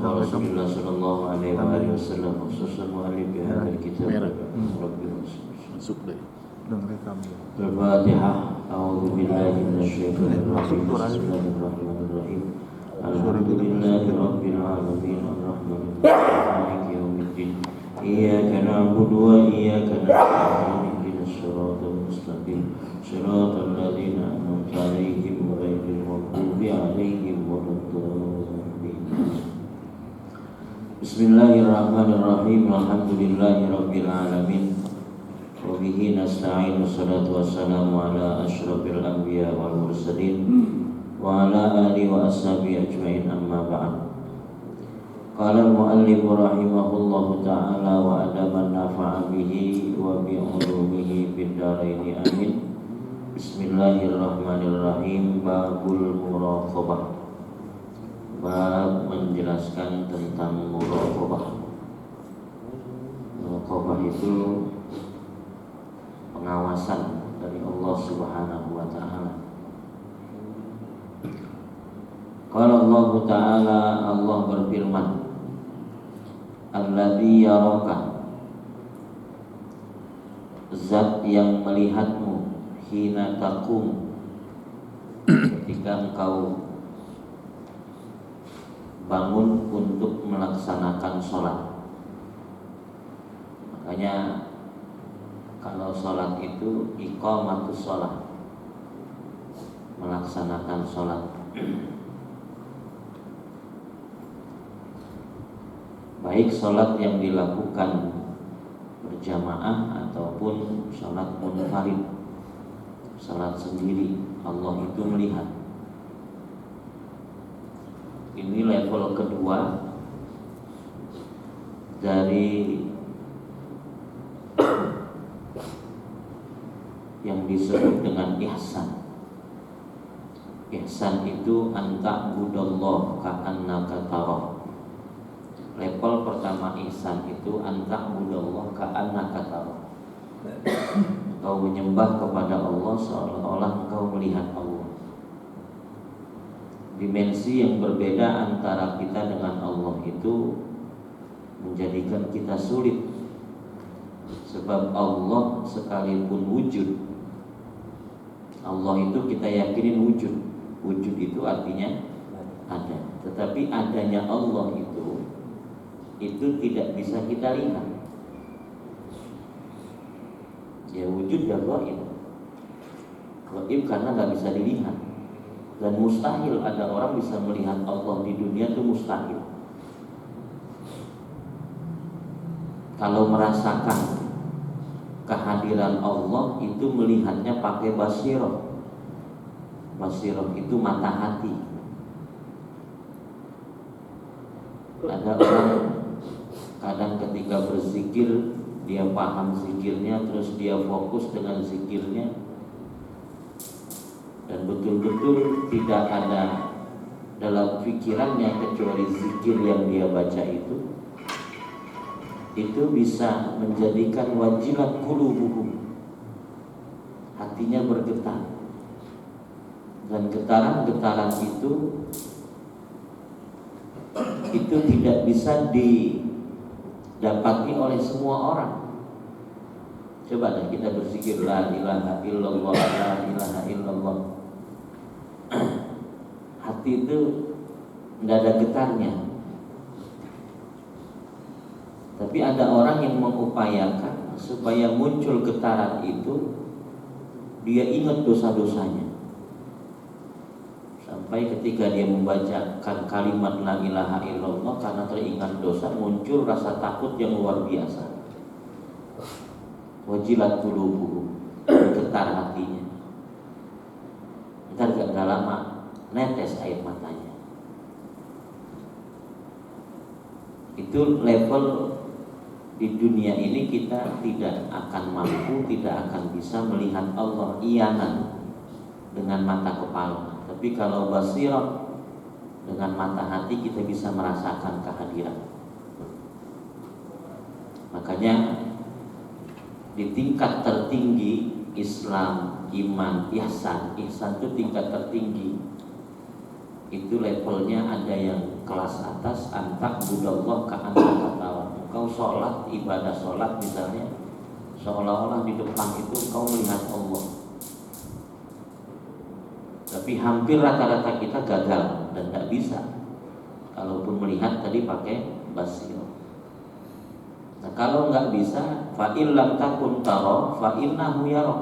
Rasulullah sallallahu alaihi wasallam khususan mu'allif hadal kitab Rabbil masuk deh. Al-Fatihah. A'udzu billahi minasyaitonir rajim. Bismillahirrahmanirrahim. Alhamdulillahi rabbil alamin arrahmanir rahim maliki yaumiddin. Iyyaka na'budu wa iyyaka nasta'in. Ihdinas siratal mustaqim. Shiratal ladzina an'amta 'alaihim ghairil maghdubi 'alaihim waladdallin. Bismillahirrahmanirrahim. Alhamdulillahi rabbil alamin. Wa bihi nasta'inu. Wassalatu wassalamu ala asyrafil anbiya wal mursalin wa ala alihi wa ashabihi ajmain, amma ba'd. Qala al-mu'allif rahimahullahu ta'ala wa adaman nafa'a bihi wa bi ulumihi fid dharain amin. Bismillahirrahmanirrahim. Babul muraqabah. Bab menjelaskan tentang muraqabah. Muraqabah itu pengawasan dari Allah Subhanahu wa taala. Qala Allah Ta'ala, Allah berfirman, alladzi yaraka, zat yang melihatmu, hina taqum, ketika engkau bangun untuk melaksanakan sholat. Makanya kalau sholat itu iqamatus sholat, melaksanakan sholat. Baik sholat yang dilakukan berjamaah ataupun sholat munfarid, sholat sendiri, Allah itu melihat. Ini level kedua dari yang disebut dengan ihsan. Ihsan itu anta'budallah ka'annaka tarah. Level pertama ihsan itu anta'budallah ka'annaka tarah. Engkau menyembah kepada Allah seolah-olah engkau melihat Allah. Dimensi yang berbeda antara kita dengan Allah itu menjadikan kita sulit. Sebab Allah sekalipun wujud, Allah itu kita yakinin wujud. Wujud itu artinya ada. Tetapi adanya Allah itu tidak bisa kita lihat. Ya wujud ya gaib. Gaib karena gak bisa dilihat. Dan mustahil ada orang bisa melihat Allah di dunia, itu mustahil. Kalau merasakan kehadiran Allah itu melihatnya pakai basirah. Basirah itu mata hati. Ada orang kadang ketika berzikir dia paham zikirnya, terus dia fokus dengan zikirnya, dan betul-betul tidak ada dalam pikirannya kecuali zikir yang dia baca itu bisa menjadikan wajilat qulubuhum, hatinya bergetar. Dan getaran-getaran itu tidak bisa didapati oleh semua orang. Coba deh kita berzikir la ilaha illallah, la ilaha illallah. Hati itu tidak ada getarnya. Tapi ada orang yang mengupayakan supaya muncul getaran itu, dia ingat dosa-dosanya. Sampai ketika dia membacakan kalimat la ilaha illallah, karena teringat dosa muncul rasa takut yang luar biasa. Wajilat qulubuhum, getar hatinya. Ntar gak lama netes air matanya. Itu level di dunia ini kita tidak akan mampu, tidak akan bisa melihat Allah iyanan dengan mata kepala. Tapi kalau basirah dengan mata hati kita bisa merasakan kehadiran. Makanya di tingkat tertinggi Islam, iman, ihsan itu tingkat tertinggi. Itu levelnya ada yang kelas atas, antak budallah ka anta katawan. Engkau sholat, ibadah sholat misalnya, seolah-olah di depan itu engkau melihat Allah. Tapi hampir rata-rata kita gagal dan tidak bisa. Kalaupun melihat tadi pakai basir. Nah kalau nggak bisa, fa in lam takun tara fa innahu yara.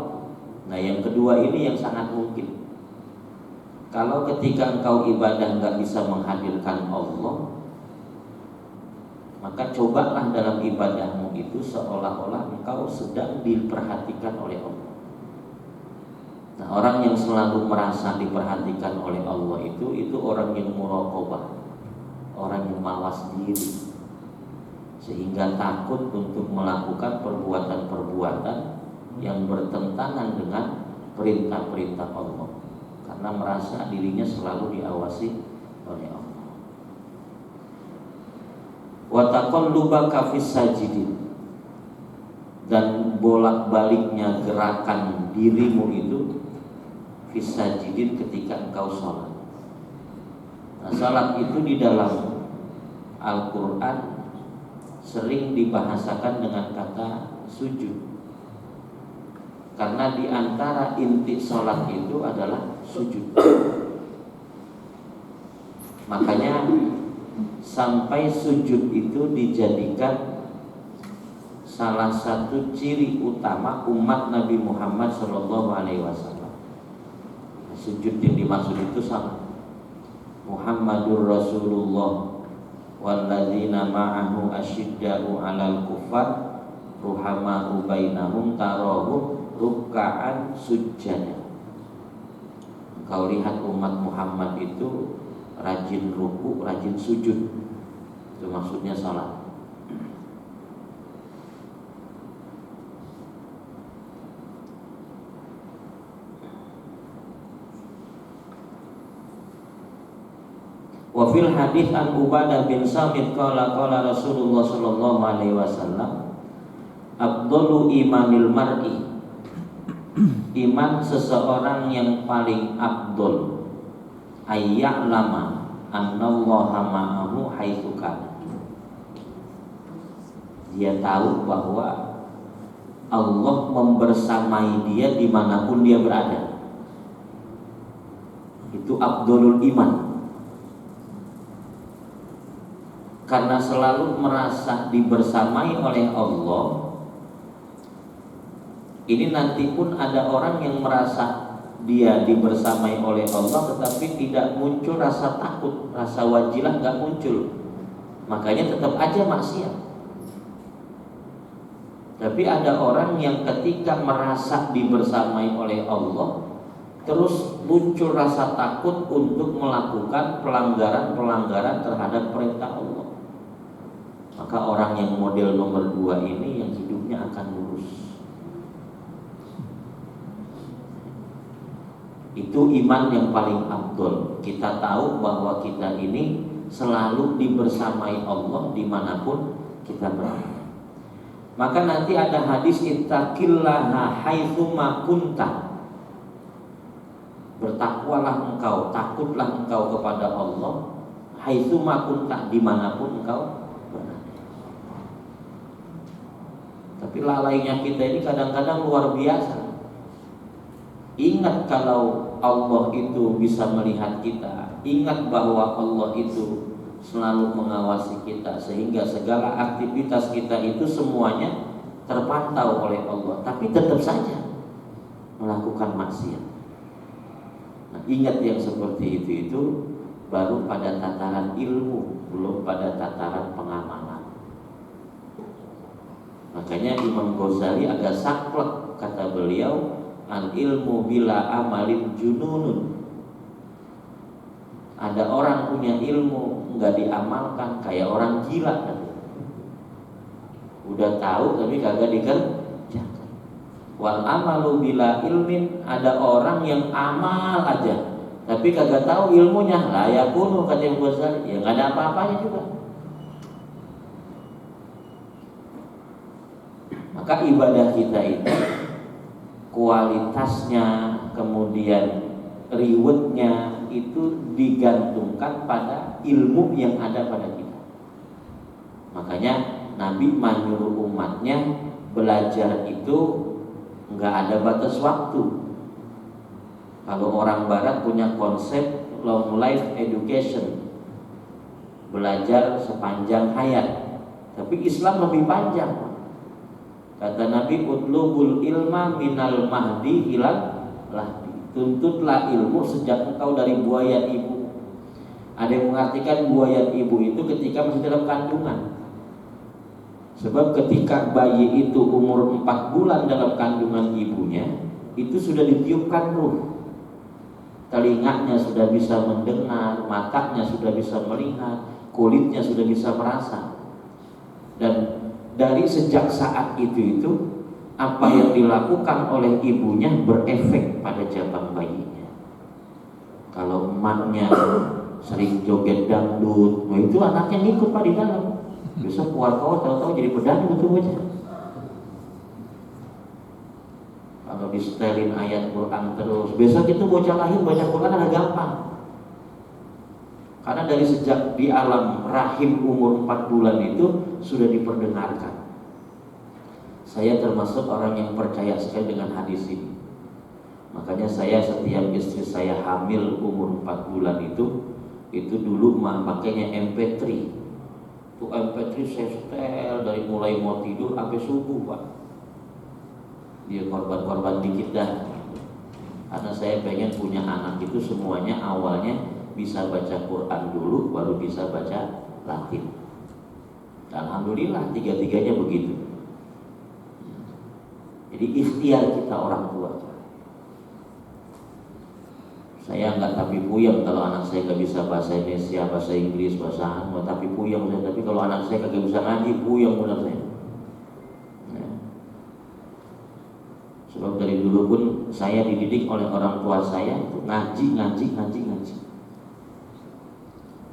Nah yang kedua ini yang sangat mungkin. Kalau ketika engkau ibadah nggak bisa menghadirkan Allah, maka cobalah dalam ibadahmu itu seolah-olah engkau sedang diperhatikan oleh Allah. Nah orang yang selalu merasa diperhatikan oleh Allah itu orang yang muraqabah, orang yang mawas diri, sehingga takut untuk melakukan perbuatan-perbuatan yang bertentangan dengan perintah-perintah Allah, karena merasa dirinya selalu diawasi oleh Allah. Wa taqallubaka fis sajidin, dan bolak-baliknya gerakan dirimu itu fis sajidin ketika engkau sholat. Nah, sholat itu di dalam Al-Quran sering dibahasakan dengan kata sujud, karena di antara inti sholat itu adalah sujud. Makanya sampai sujud itu dijadikan salah satu ciri utama umat Nabi Muhammad SAW. Sujud yang dimaksud itu sama. Muhammadur Rasulullah walladzina ma'ahu asyidda'u 'alal kuffar ruhama'u bainahum tarahum ruk'an sujjada. Kau lihat umat Muhammad itu rajin ruku, rajin sujud. Itu maksudnya salat. Wa fil hadits an Ubadah bin Samit qala Rasulullah sallallahu alaihi wasallam afdalu imanil mar'i, iman seseorang yang paling afdol, ayya'lama annallaha ma'ahu haitsu kana. Dia tahu bahwa Allah membersamai dia dimanapun dia berada. Itu afdolul iman. Karena selalu merasa dibersamai oleh Allah. Ini nanti pun ada orang yang merasa dia dibersamai oleh Allah, tetapi tidak muncul rasa takut, rasa wajilah nggak muncul, makanya tetap aja maksiat. Tapi ada orang yang ketika merasa dibersamai oleh Allah, terus muncul rasa takut untuk melakukan pelanggaran-pelanggaran terhadap perintah Allah. Maka orang yang model nomor 2 ini yang hidupnya akan lurus. Itu iman yang paling afdol. Kita tahu bahwa kita ini selalu dibersamai Allah dimanapun kita berada. Maka nanti ada hadis ittaqillaha haitsuma kunta. Bertakwalah engkau, takutlah engkau kepada Allah haitsuma kunta, dimanapun engkau berada. Tapi lalainya kita ini kadang-kadang luar biasa. Ingat kalau Allah itu bisa melihat kita. Ingat bahwa Allah itu selalu mengawasi kita, sehingga segala aktivitas kita itu semuanya terpantau oleh Allah. Tapi tetap saja melakukan maksiat. Nah, ingat yang seperti itu baru pada tataran ilmu, belum pada tataran pengamalan. Makanya Imam Ghazali agak saklek, kata beliau, al ilmu bila amalin jununun. Ada orang punya ilmu nggak diamalkan, kayak orang gila kan? Udah tahu tapi kagak dikerjakan. Wal amalu bila ilmin, ada orang yang amal aja tapi kagak tahu ilmunya, la yakunu, kata Imam Ghazali, ya nggak ada apa-apanya juga. Maka ibadah kita itu kualitasnya, kemudian rewardnya itu digantungkan pada ilmu yang ada pada kita. Makanya Nabi menyuruh umatnya belajar itu nggak ada batas waktu. Kalau orang Barat punya konsep long life education, belajar sepanjang hayat, tapi Islam lebih panjang. Kata Nabi, utlubul ilma minal mahdi ilal lahdi. Tuntutlah ilmu sejak engkau dari buayan ibu. Ada yang mengartikan buayan ibu itu ketika masih dalam kandungan. Sebab ketika bayi itu umur 4 bulan dalam kandungan ibunya, itu sudah ditiupkan ruh. Telinganya sudah bisa mendengar, matanya sudah bisa melihat, kulitnya sudah bisa merasa. Dan dari sejak saat itu apa yang dilakukan oleh ibunya berefek pada jabang bayinya. Kalau emaknya sering joget dangdut, nah itu anaknya ngikut Pak di dalam. Besok keluar kau tahu-tahu jadi pedangdut tuh aja. Kalau disetelin ayat Quran terus, besok itu bocah lahir baca Quran ada gampang. Karena dari sejak di alam rahim umur 4 bulan itu sudah diperdengarkan. Saya termasuk orang yang percaya sekali dengan hadis ini. Makanya saya setiap istri saya hamil umur 4 bulan itu dulu makanya MP3. Itu MP3 saya setel dari mulai mau tidur sampai subuh Pak. Dia korban-korban dikit dah. Karena saya pengen punya anak itu semuanya awalnya bisa baca Quran dulu, baru bisa baca Latin. Alhamdulillah tiga-tiganya begitu. Jadi ikhtiar kita orang tua. Saya enggak tapi puyeng kalau anak saya nggak bisa bahasa Indonesia, bahasa Inggris, bahasa Arab, tapi puyeng saya. Tapi kalau anak saya kagak bisa ngaji, puyeng benar saya. Sebab dari dulu pun saya dididik oleh orang tua saya untuk ngaji.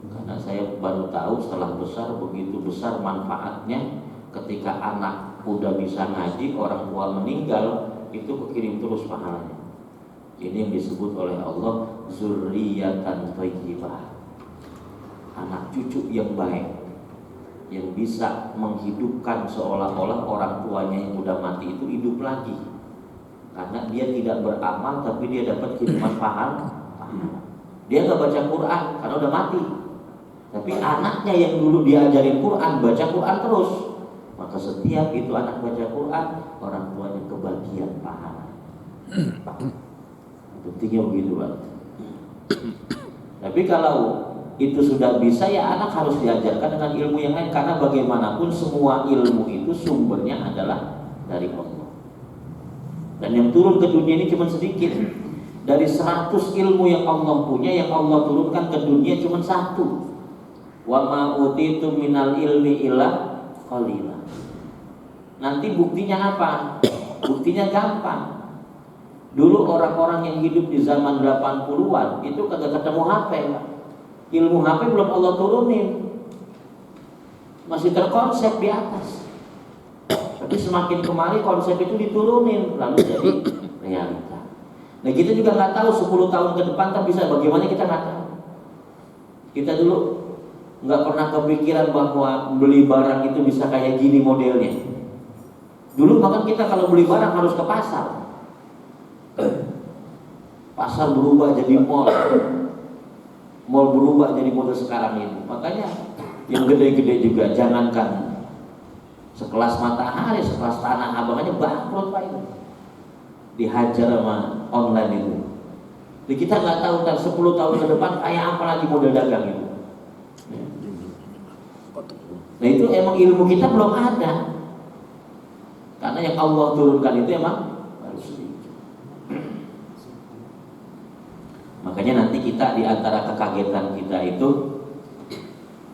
Karena saya baru tahu setelah besar, begitu besar manfaatnya ketika anak udah bisa ngaji, orang tua meninggal, itu kekirim terus pahalanya. Ini yang disebut oleh Allah zurriyatan thayyibah, anak cucu yang baik, yang bisa menghidupkan seolah-olah orang tuanya yang udah mati itu hidup lagi. Karena dia tidak beramal tapi dia dapat khidmat pahala. Dia gak baca Quran karena udah mati, tapi anaknya yang dulu diajarin Quran, baca Quran terus, maka setiap itu anak baca Quran, orang tuanya kebagian pahala. Pentingnya begitu Pak. Tapi kalau itu sudah bisa, ya anak harus diajarkan dengan ilmu yang lain. Karena bagaimanapun semua ilmu itu sumbernya adalah dari Allah. Dan yang turun ke dunia ini cuma sedikit. Dari 100 ilmu yang Allah punya, yang Allah turunkan ke dunia cuma 1. Wa ma utitu minal ilmi illa qalila. Nanti buktinya apa? Buktinya gampang. Dulu orang-orang yang hidup di zaman 80-an itu kagak ketemu HP, Pak. Ilmu HP belum Allah turunin, masih terkonsep di atas. Tapi semakin kemari konsep itu diturunin, lalu jadi realita. Nah kita juga nggak tahu 10 tahun ke depan kan bisa bagaimana, kita nggak tahu. Kita dulu nggak pernah kepikiran bahwa beli barang itu bisa kayak gini modelnya. Dulu bahkan kita kalau beli barang harus ke pasar. Pasar berubah jadi mall, mall berubah jadi model sekarang ini. Makanya yang gede-gede juga, jangankan sekelas Matahari, sekelas Tanah Abang aja bangkrut Pak itu, dihajar sama online itu. Jadi kita nggak tahu kan 10 tahun ke depan kayak apa lagi model dagang itu. Nah itu emang ilmu kita belum ada, karena yang Allah turunkan itu emang harus sedikit. Makanya nanti kita di antara kekagetan kita itu,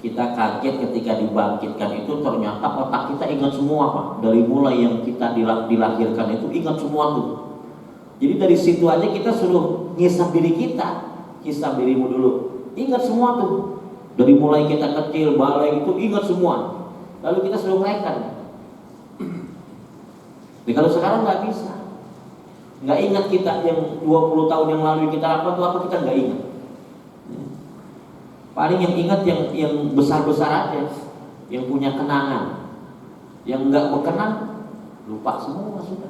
kita kaget ketika dibangkitkan itu ternyata otak kita ingat semua Pak. Dari mulai yang kita dilahirkan itu ingat semua tuh. Jadi dari situ aja kita suruh ngisap diri kita. Hisap dirimu dulu, ingat semua tuh. Dari mulai kita kecil, balai itu ingat semua. Lalu kita suruh mereka. Nah kalau sekarang nggak bisa, nggak ingat kita yang 20 tahun yang lalu kita lakukan itu apa, kita nggak ingat. Paling yang ingat yang besar-besar aja, yang punya kenangan. Yang enggak berkenan lupa semua sudah.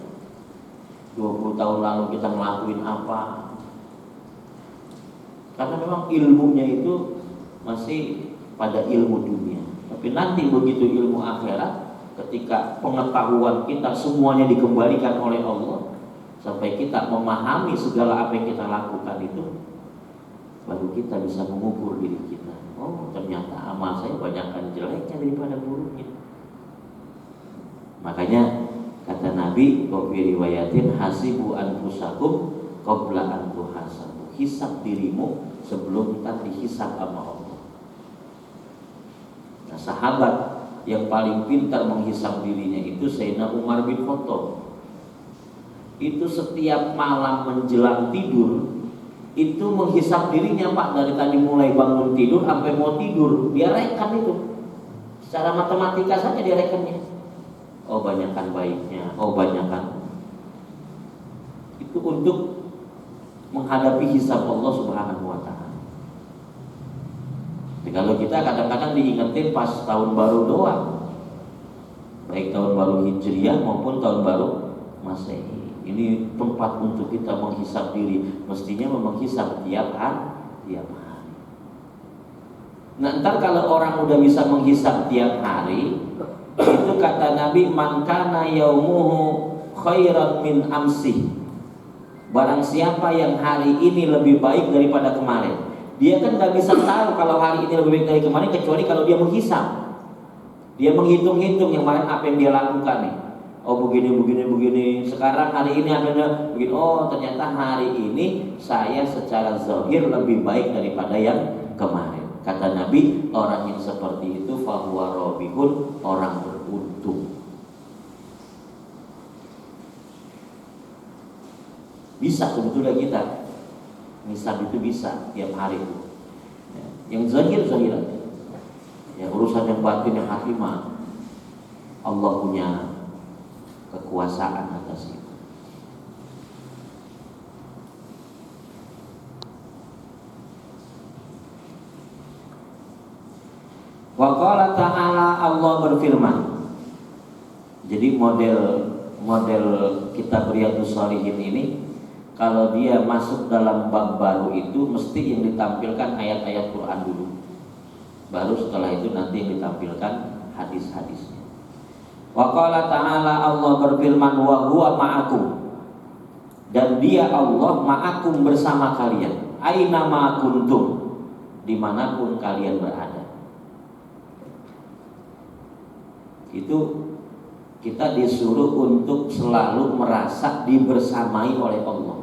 20 tahun lalu kita ngelakuin apa. Karena memang ilmunya itu masih pada ilmu dunia. Tapi nanti begitu ilmu akhirat, ketika pengetahuan kita semuanya dikembalikan oleh Allah, sampai kita memahami segala apa yang kita lakukan itu, baru kita bisa mengukur diri kita. Oh, ternyata amal saya banyakkan jeleknya daripada buruknya. Makanya kata Nabi, "Qafi riwayatin hasibu anfusakum qabla an tuhasabu." Hisab dirimu sebelum kita dihisab sama Allah. Nah, sahabat yang paling pintar menghisab dirinya itu Sayyidina Umar bin Khattab. Itu setiap malam menjelang tidur itu menghisab dirinya, Pak, dari tadi mulai bangun tidur sampai mau tidur, dia rekan itu. Secara matematika saja dia rekannya. Oh, banyakkan baiknya, oh banyakkan. Itu untuk menghadapi hisab Allah Subhanahu wa taala. Jadi kalau kita kadang-kadang diingetin pas tahun baru doang, baik tahun baru Hijriah maupun tahun baru Masehi. Ini tempat untuk kita menghisab diri. Mestinya menghisab tiap hari. Nah, ntar kalau orang udah bisa menghisab tiap hari, itu kata Nabi, man kana yaumuhu khairan min amsi. Barang siapa yang hari ini lebih baik daripada kemarin. Dia kan gak bisa tahu kalau hari ini lebih baik dari kemarin kecuali kalau dia menghisab. Dia menghitung-hitung yang kemarin apa yang dia lakukan nih. Oh, begini. Sekarang hari ini apa begini. Oh, ternyata hari ini saya secara zahir lebih baik daripada yang kemarin. Kata Nabi, orang yang seperti itu fahuwa robihun, orang beruntung. Bisa sebetulnya kita misal itu bisa tiap hari itu. Yang zahir aja. Ya, urusan yang batin yang hati mah Allah punya kekuasaan atas itu. Wa qala ta'ala, Allah berfirman. Jadi model kitab Riyadhus Shalihin ini, kalau dia masuk dalam bab baru itu mesti yang ditampilkan ayat-ayat Quran dulu. Baru setelah itu nanti yang ditampilkan hadis-hadisnya. Wa qala ta'ala, Allah berfirman, wa huwa ma'akum. Dan dia Allah ma'akum bersama kalian. Aina ma kuntum, dimanapun kalian berada. Itu kita disuruh untuk selalu merasa dibersamai oleh Allah.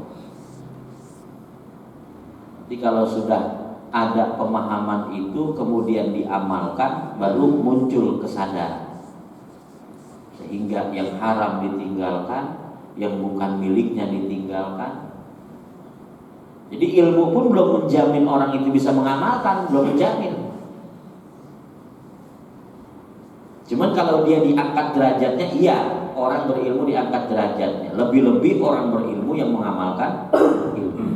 Jadi kalau sudah ada pemahaman itu kemudian diamalkan, baru muncul kesadaran. Sehingga yang haram ditinggalkan, yang bukan miliknya ditinggalkan. Jadi ilmu pun belum menjamin orang itu bisa mengamalkan, belum menjamin. Cuman kalau dia diangkat derajatnya, iya, orang berilmu diangkat derajatnya. Lebih-lebih orang berilmu yang mengamalkan ilmu.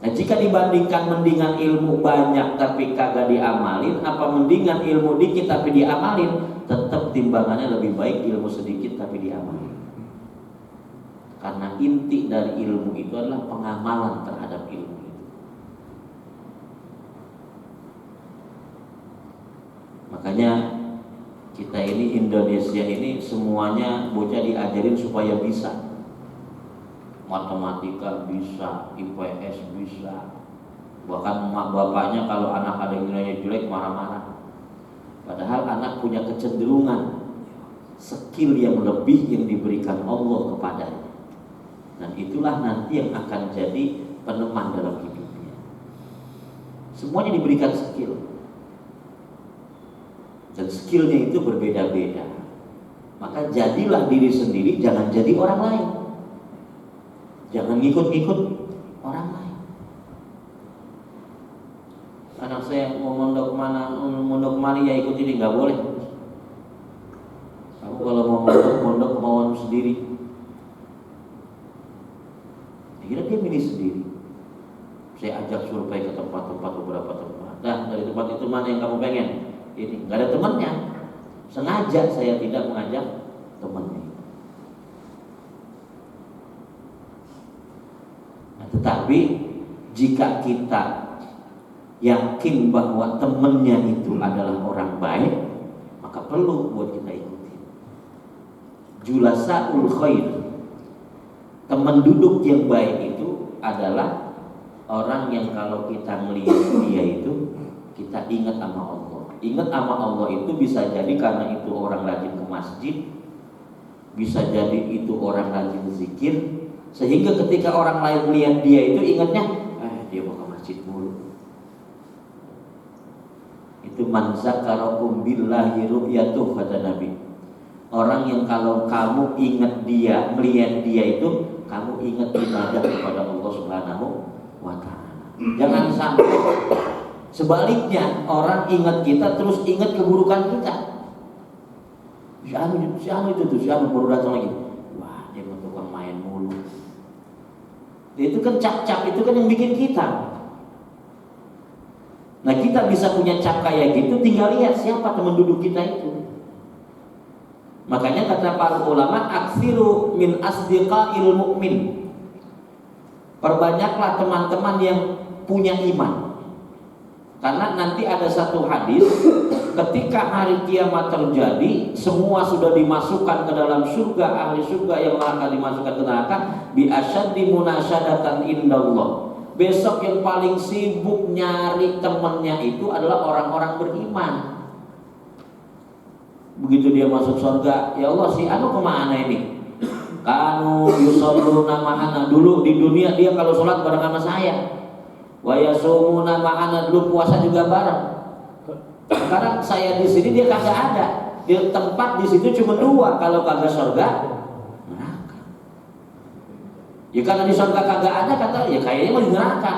Nah, jika dibandingkan mendingan ilmu banyak tapi kagak diamalin, apa mendingan ilmu dikit tapi diamalin, tetap timbangannya lebih baik ilmu sedikit tapi diamalin. Karena inti dari ilmu itu adalah pengamalan terhadap ilmu itu. Makanya kita ini Indonesia ini semuanya bocah diajarin supaya bisa. Matematika bisa, IPS bisa. Bahkan emak bapaknya kalau anak ada yang nilainya jelek marah-marah. Padahal anak punya kecenderungan skill yang lebih yang diberikan Allah kepadanya. Dan itulah nanti yang akan jadi peneman dalam hidupnya. Semuanya diberikan skill. Dan skillnya itu berbeda-beda. Maka jadilah diri sendiri, jangan jadi orang lain. Jangan ngikut-ngikut orang lain. Anak saya mau mondok kemari ya ikut ini, nggak boleh. Aku kalau mau mondok kemauan sendiri. Akhirnya dia milih sendiri. Saya ajak survei ke tempat-tempat, beberapa tempat. Nah, dari tempat itu mana yang kamu pengen? Ini, nggak ada temannya. Sengaja saya tidak mengajak temannya. Nah, tetapi jika kita yakin bahwa temannya itu adalah orang baik, maka perlu buat kita ikuti. Julasaul khair, teman duduk yang baik itu adalah orang yang kalau kita melihat dia itu kita ingat sama Allah. Ingat sama Allah itu bisa jadi karena itu orang rajin ke masjid, bisa jadi itu orang rajin zikir, sehingga ketika orang lain melihat dia itu ingatnya, dia mau ke masjid mulu. Itu man zakarakum billahi ru'yatuh, kata Nabi. Orang yang kalau kamu ingat dia, melihat dia itu, kamu ingat ibadah kepada Allah Subhanahu wa ta'ala. Jangan sampai sebaliknya orang ingat kita terus ingat keburukan kita. Si anu baru datang lagi. Wah, dia mau tukang main mulu. Itu kan cap-cap itu kan yang bikin kita. Nah, kita bisa punya cap kayak gitu, tinggal lihat siapa teman duduk kita itu. Makanya kata para ulama, aksiru min asdiqail mu'min. Perbanyaklah teman-teman yang punya iman. Karena nanti ada satu hadis, ketika hari kiamat terjadi, semua sudah dimasukkan ke dalam surga, ahli surga yang akan dimasukkan ke neraka, bi asyaddi munasyadatan indallah. Besok yang paling sibuk nyari temannya itu adalah orang-orang beriman. Begitu dia masuk surga, ya Allah, si anu kemana ini? Kanu yusalluna ma'ana. Dulu di dunia dia kalau sholat bareng sama saya. Wa yasumuna ma'ana, dulu puasa juga bareng. Sekarang saya di sini, dia kagak ada. Dia tempat di situ cuma dua, kalau kagak surga neraka. Ya karena di surga kagak ada, kata ya kayaknya mau di neraka.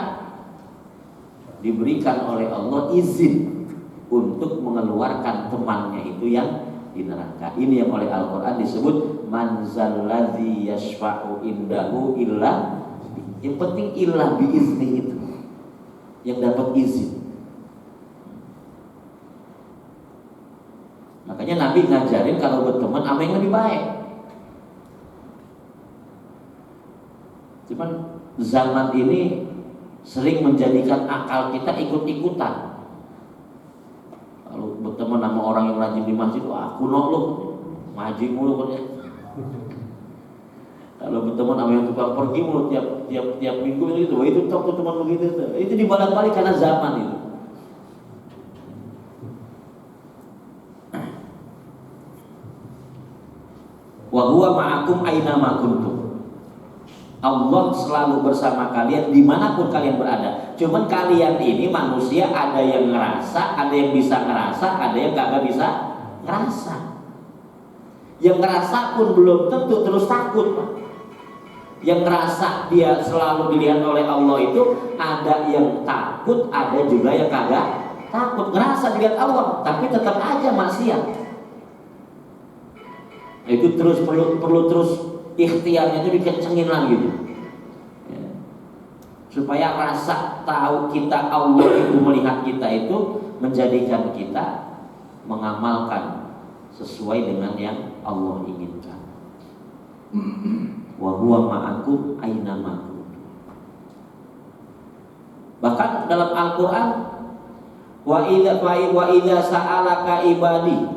Diberikan oleh Allah izin untuk mengeluarkan temannya itu yang di neraka. Ini yang oleh Al-Quran disebut manzalladzi yashfa'u indahu illa. Yang penting illa biizni itu, yang dapat izin. Makanya Nabi ngajarin kalau berteman sama yang lebih baik. Cuman zaman ini sering menjadikan akal kita ikut-ikutan. Kalau berteman sama orang yang rajin di masjid, wah kuno lu, ngaji mulu kan ya. Kalau berteman sama yang tukang pergi mulu tiap minggu itu, wah itu top tuh teman begitu tuh. Itu dibolak-balik karena zaman itu. Wa huwa ma'akum aina ma kuntum. Allah selalu bersama kalian dimanapun kalian berada. Cuman kalian ini manusia, ada yang ngerasa, ada yang bisa ngerasa, ada yang kagak bisa ngerasa. Yang ngerasa pun belum tentu terus takut, Pak. Yang ngerasa dia selalu dilihat oleh Allah itu ada yang takut, ada juga yang kagak takut. Ngerasa dilihat Allah, tapi tetap aja maksiat. Itu terus perlu terus ikhtiarnya itu dikencengin lagi gitu. Ya. Supaya rasa tahu kita Allah itu melihat kita itu menjadikan kita mengamalkan sesuai dengan yang Allah inginkan. Wa huwa ma'akum aina ma kuntum. Bahkan dalam Al-Qur'an, wa idza sa'alaka ibadi,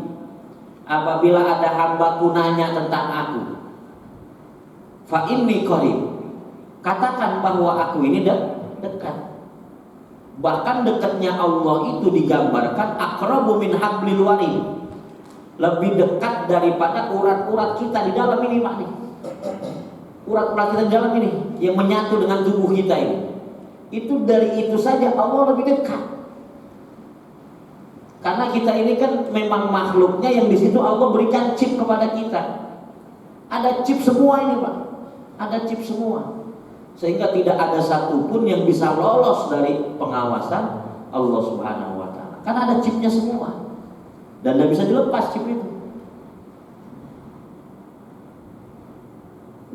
apabila ada hambaku nanya tentang aku, fa inni qarib, katakan bahwa aku ini dekat. Bahkan dekatnya Allah itu digambarkan aqrabu min hablil warid, lebih dekat daripada urat-urat kita di dalam ini, Pak nih. Urat-urat kita di dalam ini yang menyatu dengan tubuh kita ini. Itu dari itu saja Allah lebih dekat. Karena kita ini kan memang makhluknya yang di situ Allah berikan chip kepada kita. Ada chip semua ini, Pak. Ada chip semua. Sehingga tidak ada satupun yang bisa lolos dari pengawasan Allah Subhanahu wa ta'ala. Karena ada chipnya semua. Dan tidak bisa dilepas chip itu.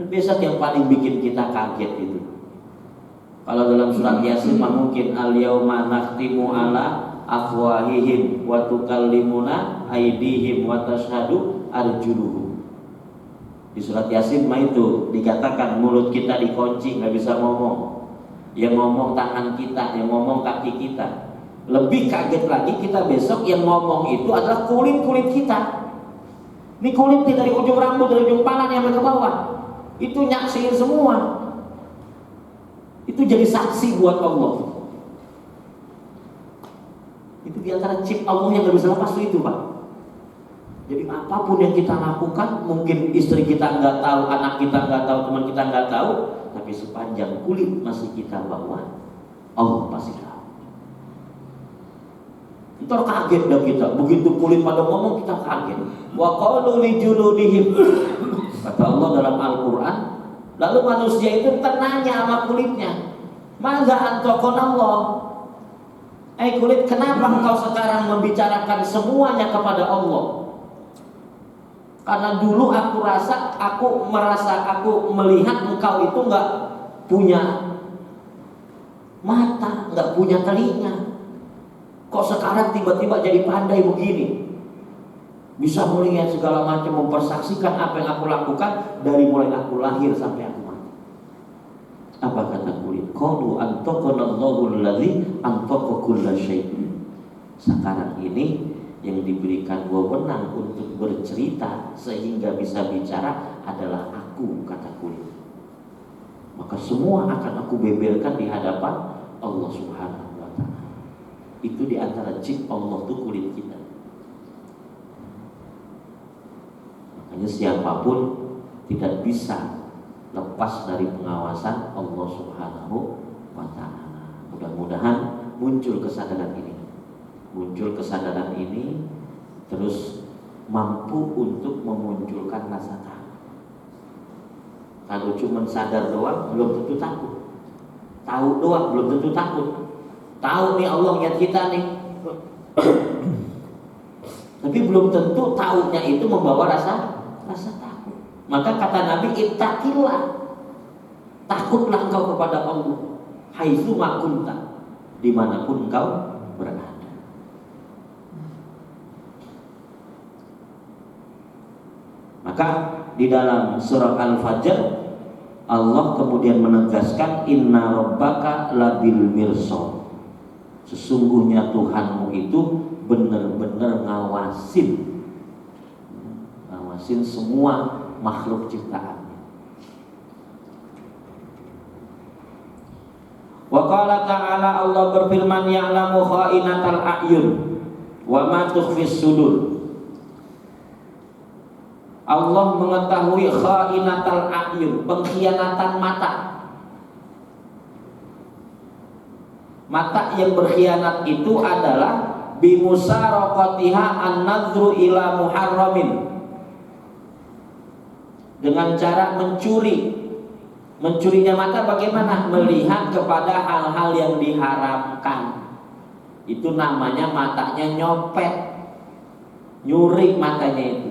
Dan biasa yang paling bikin kita kaget itu, Kalau dalam surat Yasin mungkin al-yauma nakhtimu ala afwahihim wa tukallimuna aydihim wa tashhadu arjuluhum. Di surat Yasin itu dikatakan mulut kita dikunci, nggak bisa ngomong. Yang ngomong tangan kita, yang ngomong kaki kita. Lebih kaget lagi kita besok yang ngomong itu adalah kulit-kulit kita. Ini kulitnya dari ujung rambut, dari ujung kepala sampai ke bawah. Itu nyaksiin semua. Itu jadi saksi buat Allah. Itu diantara chip Allah yang gak bisa lepas itu, Pak. Jadi apapun yang kita lakukan, mungkin istri kita nggak tahu, anak kita nggak tahu, teman kita nggak tahu, tapi sepanjang kulit masih kita bawa, Allah pasti tahu. Ntar kaget dah kita, begitu kulit pada ngomong kita kaget. Wa qalu li juludihim, kata Allah dalam Al-Quran. Lalu manusia itu ternanya sama kulitnya, Maza antaqanallah, kulit, kenapa engkau sekarang membicarakan semuanya kepada Allah? Karena dulu aku merasa aku melihat engkau itu nggak punya mata, nggak punya telinga. Kok sekarang tiba-tiba jadi pandai begini? Bisa melihat segala macam, mempersaksikan apa yang aku lakukan dari mulai aku lahir sampai aku mati. Apa kata kulit? Qalu antaqanallahu allazi antaqa kulla syai'. Sekarang ini yang diberikan wewenang untuk bercerita sehingga bisa bicara adalah aku, kata kulit. Maka semua akan aku beberkan di hadapan Allah Subhanahu wa ta'ala. Itu diantara chip Allah tuh kulit kita. Makanya siapapun tidak bisa lepas dari pengawasan Allah Subhanahu wa ta'ala. Mudah-mudahan muncul kesadaran ini. Muncul kesadaran ini terus mampu untuk memunculkan rasa takut. Kalau cuma sadar doang belum tentu takut. Tahu doang belum tentu takut. Tahu nih Allah lihat kita nih, tapi belum tentu tahunya itu membawa rasa takut. Maka kata Nabi, ittaqillah, takutlah engkau kepada Allah, haitsu ma kunta, dimanapun engkau berada. Maka di dalam surah Al-Fajr Allah kemudian menegaskan inna rabbaka labil mirsad. Sesungguhnya Tuhanmu itu benar-benar ngawasin semua makhluk ciptaannya. Wa qala ta'ala, Allah berfirman, ya'lamu kha'inatal a'yun wa ma tukhfis sudur. Allah mengetahui kha'inatal a'yun, pengkhianatan mata. Mata yang berkhianat itu adalah bimusaraqatiha an-nadhru ila muharramin, dengan cara mencurinya mata bagaimana? Melihat kepada hal-hal yang diharamkan. Itu namanya matanya nyopet, nyuri matanya itu.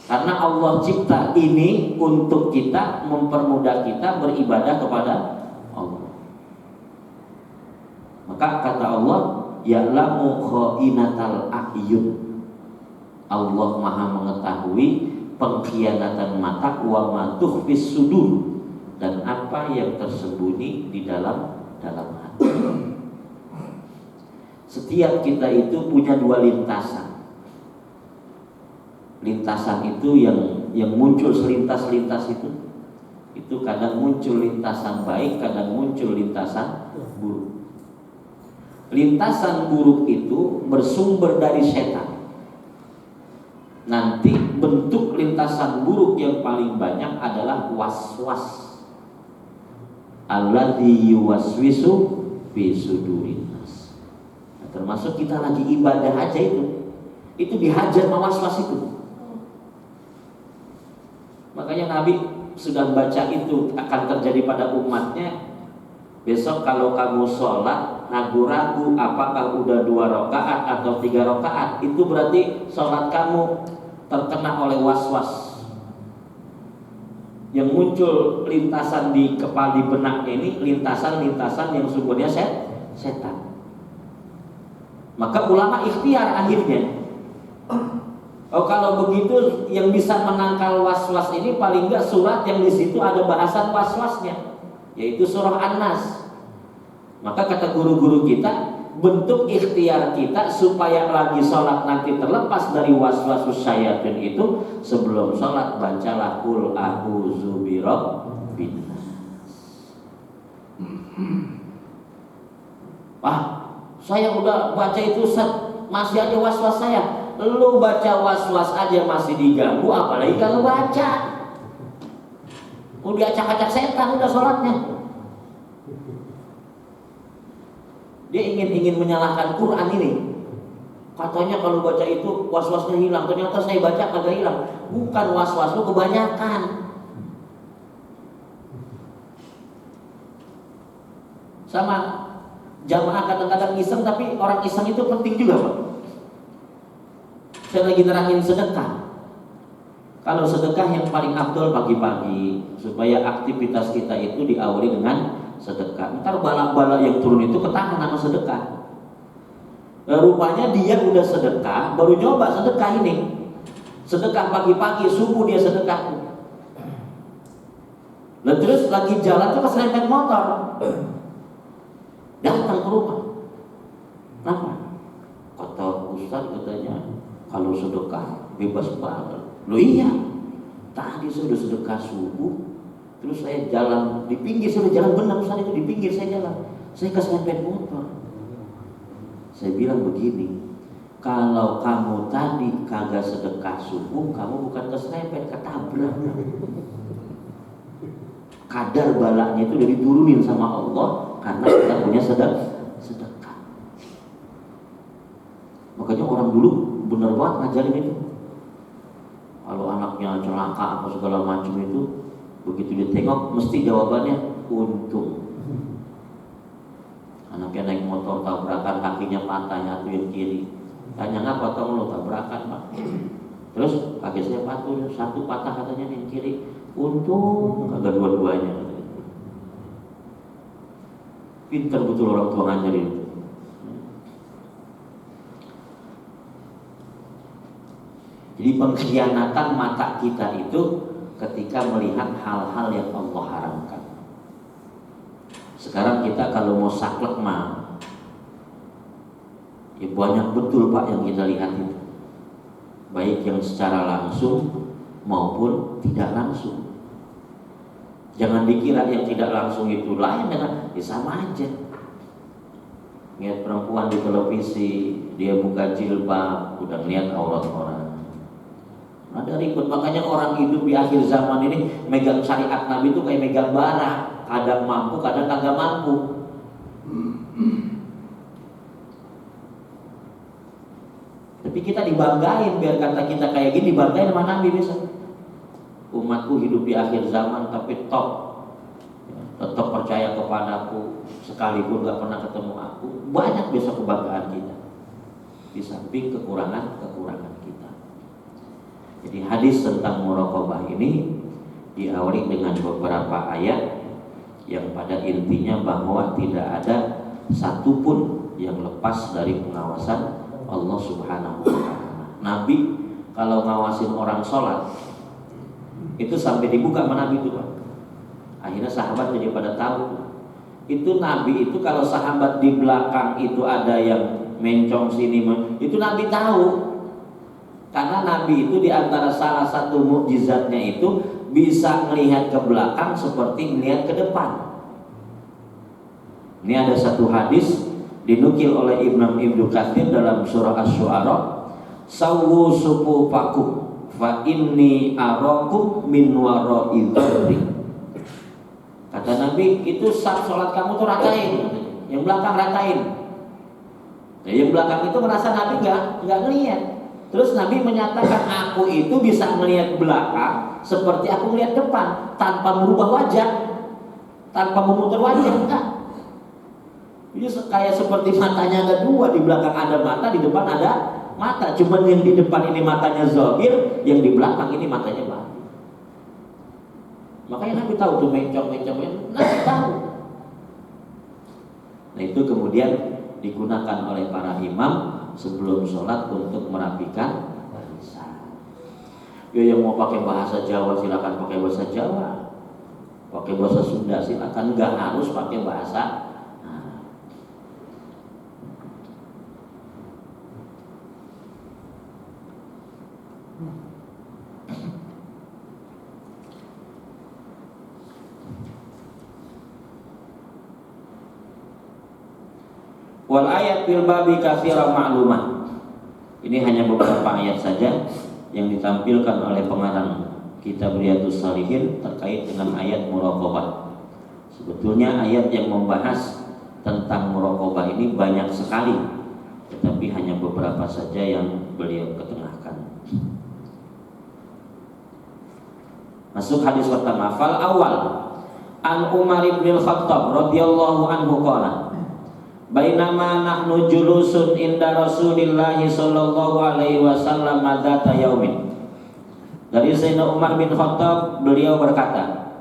Karena Allah cipta ini untuk kita, mempermudah kita beribadah kepada Allah. Maka kata Allah, ya'lamu kha'inatal a'yun. Allah Maha mengetahui pengkhianatan mata, wa ma tukhfis sudur, dan apa yang tersembunyi di dalam hati. Setiap kita itu punya dua lintasan. Lintasan itu yang muncul selintas-lintas itu kadang muncul lintasan baik, kadang muncul lintasan buruk. Lintasan buruk itu bersumber dari setan. Nanti bentuk lintasan buruk yang paling banyak adalah was-was, alladzi yuwaswisu fi sudurin nas. Nah, termasuk kita lagi ibadah aja itu dihajar sama was-was itu. Makanya Nabi sudah baca itu akan terjadi pada umatnya. Besok kalau kamu sholat ragu-ragu apakah udah 2 rakaat atau 3 rakaat, itu berarti sholat kamu terkena oleh was-was. yang muncul lintasan di kepala, di benaknya ini lintasan-lintasan yang sumbernya setan. Maka ulama ikhtiar akhirnya, oh kalau begitu yang bisa menangkal was-was ini paling enggak surat yang di situ ada bahasan was-wasnya, yaitu surah An-Nas. Maka kata guru-guru kita, bentuk ikhtiar kita supaya lagi sholat nanti terlepas dari was-was syaitan itu, sebelum sholat bacalah qul a'udzu birabbin nas. Saya udah baca itu masih aja was-was saya. Lu baca was-was aja masih diganggu, apalagi kalau baca. Udah acak-acak setan udah sholatnya. Dia ingin menyalahkan Quran ini. Katanya kalau baca itu was-wasnya hilang. Ternyata saya baca kagak hilang. Bukan was-was lu kebanyakan. Sama jamaah kadang-kadang iseng, tapi orang iseng itu penting juga, Pak. Saya lagi nerangin sedekah. Kalau sedekah yang paling afdol pagi-pagi, supaya aktivitas kita itu diawali dengan sedekah. Ntar balak-balak yang turun itu ketahan sama sedekah. Rupanya dia udah sedekah, baru nyoba sedekah ini. Sedekah pagi-pagi, subuh dia sedekah. Lalu terus lagi jalan tuh keserempet motor. Datang ke rumah. Kenapa? Kata Ustaz katanya, kalau sedekah bebas banget. Loh iya, tadi saya sudah sedekah subuh, terus saya jalan di pinggir, saya udah jalan benar Ustaz, itu di pinggir saya jalan, saya keserempet motor. Saya bilang begini, kalau kamu tadi kagak sedekah subuh, kamu bukan keserempet, ketabrak. Kadar balaknya itu udah diturunin sama Allah karena kita punya sedekah. Makanya orang dulu benar banget ngajarin itu. Kalau anaknya celaka apa segala macam itu, begitu dia tengok mesti jawabannya untung. Anaknya naik motor tabrakan, kakinya patah, nyatu yang kiri. Tanya ngapa kamu lo tabrakan Pak? Terus kaki saya patah, satu patah katanya yang kiri. Untung kagak dua-duanya. Pintar betul orang tua ngajarin. Jadi pengkhianatan mata kita itu ketika melihat hal-hal yang Allah haramkan. Sekarang kita kalau mau saklek mah, ya banyak betul Pak yang kita lihat itu, baik yang secara langsung maupun tidak langsung. Jangan dikira yang tidak langsung itu lain dengan sama aja. Lihat perempuan di televisi, dia buka jilbab, udah lihat aurat orang. Ada ribut, makanya orang hidup di akhir zaman ini megang syariat Nabi itu kayak megang bara, kadang mampu, kadang kagak mampu. Tapi kita dibanggain, biar kata kita kayak gini, dibanggain sama Nabi besok. Umatku hidup di akhir zaman tapi top, tetap percaya kepadaku sekalipun gak pernah ketemu aku. Banyak besok kebanggaan kita, di samping kekurangan kita. Jadi hadis tentang muraqabah ini diawali dengan beberapa ayat yang pada intinya bahwa tidak ada satupun yang lepas dari pengawasan Allah Subhanahu wa ta'ala. Nabi kalau ngawasin orang sholat itu sampai dibuka sama Nabi itu Pak. Akhirnya sahabat jadi pada tahu. Itu Nabi itu kalau sahabat di belakang itu ada yang mencong sini, itu Nabi tahu. Karena Nabi itu diantara salah satu mukjizatnya itu bisa melihat ke belakang seperti melihat ke depan. Ini ada satu hadis dinukil oleh Ibnu Katsir dalam surah Asy-Syu'ara, "Sawwu sufufakum fa inni arakum min wara'i dhurri." Kata Nabi, itu saat sholat kamu tuh ratain, yang belakang ratain. Nah, yang belakang itu merasa Nabi nggak ngelihat. Terus Nabi menyatakan, aku itu bisa melihat belakang seperti aku melihat depan, tanpa merubah wajah, tanpa memutar wajah. Enggak. Jadi kayak seperti matanya ada dua, di belakang ada mata, di depan ada mata. Cuman yang di depan ini matanya zahir, yang di belakang ini matanya batin. Makanya Nabi tahu tuh mencong-mencong, Nabi tahu. Nah itu kemudian digunakan oleh para imam sebelum sholat untuk merapikan barisan. Ya yang mau pakai bahasa Jawa silakan pakai bahasa Jawa, pakai bahasa Sunda silakan, nggak harus pakai bahasa. Wal ayat fil babi katsira ma'lumah. Ini hanya beberapa ayat saja yang ditampilkan oleh pengarang kitab Riyadhus Shalihin terkait dengan ayat muraqabah. Sebetulnya ayat yang membahas tentang muraqabah ini banyak sekali, tetapi hanya beberapa saja yang beliau ketengahkan. Masuk hadis pertama, fal awal an Umar bin Khattab radhiyallahu anhu qala bainama nahnu julusun inda Rasulillah sallallahu alaihi wasallam dzata yaumin. Dari Sayyidina Umar bin Khattab, beliau berkata,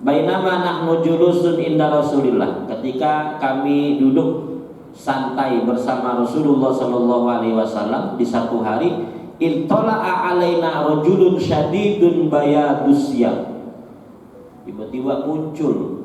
bainama nahnu julusun inda Rasulillah, ketika kami duduk santai bersama Rasulullah sallallahu alaihi wasallam di satu hari, intola'a alaina rajulun syadidun bayadus siyab. Tiba-tiba muncul